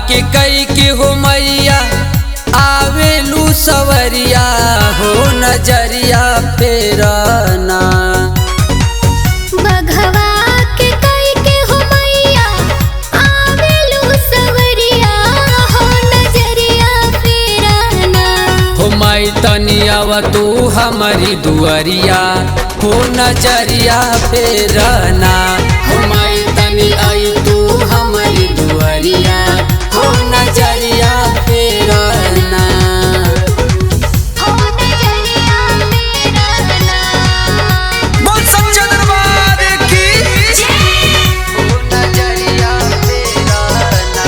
के कई के हो मैया आवेलू सवरिया हो नजरिया फेरना। बघवा के कई के हो मैया आवेलू सवरिया हो नजरिया फेरना। हो माई तनी आव तू हमारी दुआरिया हो नजरिया फेरना। हो माई तनी आई तू हमारी दुआरिया हो नजरिया फेरना। हो नजरिया फेरना। बोल सच्चा दरबार की हो नजरिया फेरना।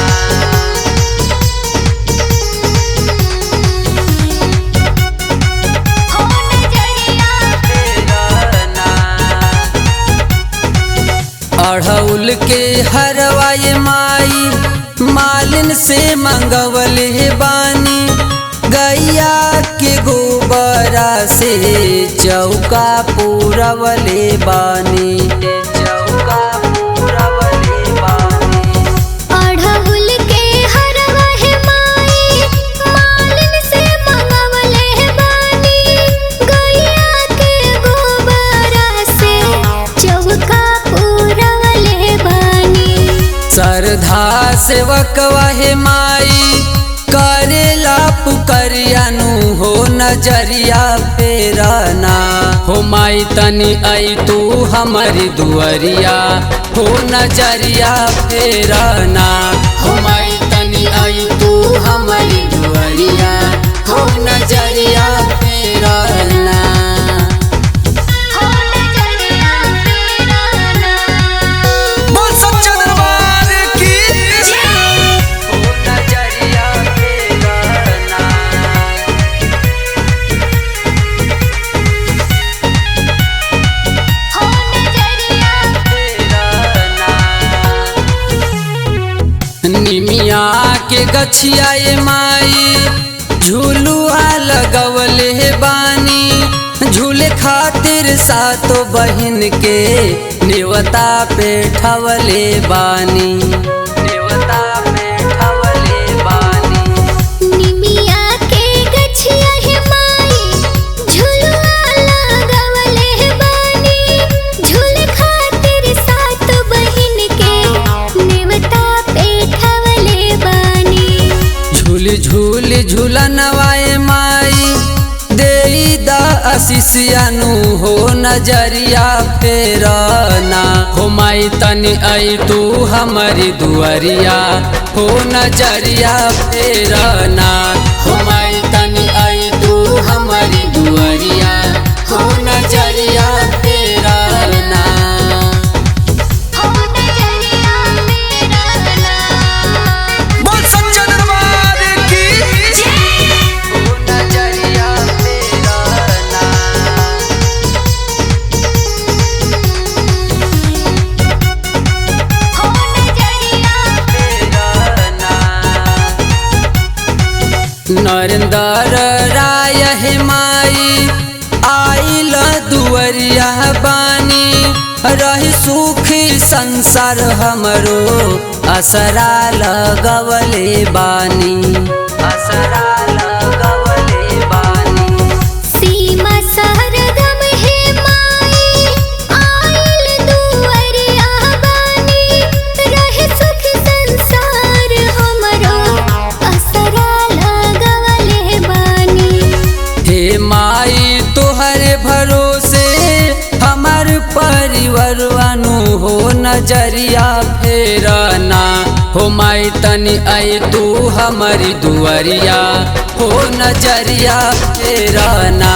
हो नजरिया फेरना। अढ़ौल के हरवाए माई मालिन से मंगवले बानी। गैया के गोबरा से चौका पूरवले बानी। चौका पूरवले बानी। अढ़उल के हरवा है माई मालिन से मंगवले बानी। गैया के गोबरा से चौका पूरवले बानी। श्रद्धा सेवकवा हे माई करेला पुकरियानु हो नजरिया फेरना। हो माई तनी आई तू हमारी दुआरिया हो नजरिया फेरना। हो माई तनी आई तू हमारी दुआरिया हो नजरिया फेरना। हो नजरिया फेरना। बोल सच्चा दरबार की हो नजरिया फेरना। हो नजरिया निमिया के गछिया ये माई झूलुआ लगवले बानी। झूले खातिर सातो बहिन के नेवता पे ठवले बानी। नेवता पे ठवले बानी। निमिया के गछिया है माई झुलुआ लगवले बानी। झूले खातिर सात बहिन के नेवता पे ठवले बानी। झूल झूल झूलनवाए माई देई दा आशीषियानु हो नजरिया फेरना। हो माई तनी आई तू हमारी दुआरिया हो नजरिया फेरना। हो माई तनी आई तू हमारी दुआरिया हो नजरिया फेरना। हो नजरिया फेरना। बोल सच्चा दरबार की हो नजरिया फेरना। हो नजरिया फेरना। नरेंद्र राय हे माई आइल दुआरिया बानी। रही सुखी संसार हमरो असरा लगवले बानी। असरा लगवले बानी। सीमा सरगम है माई आइल दुआरिया बानी। रहे सुख संसार हमरो असरा लगवले बानी। हे माई तोहरे भरोसे हमार परिवारवानु हो नजरिया फेरना। हो माई तनी आई तू हमारी दुआरिया हो नजरिया फेरना।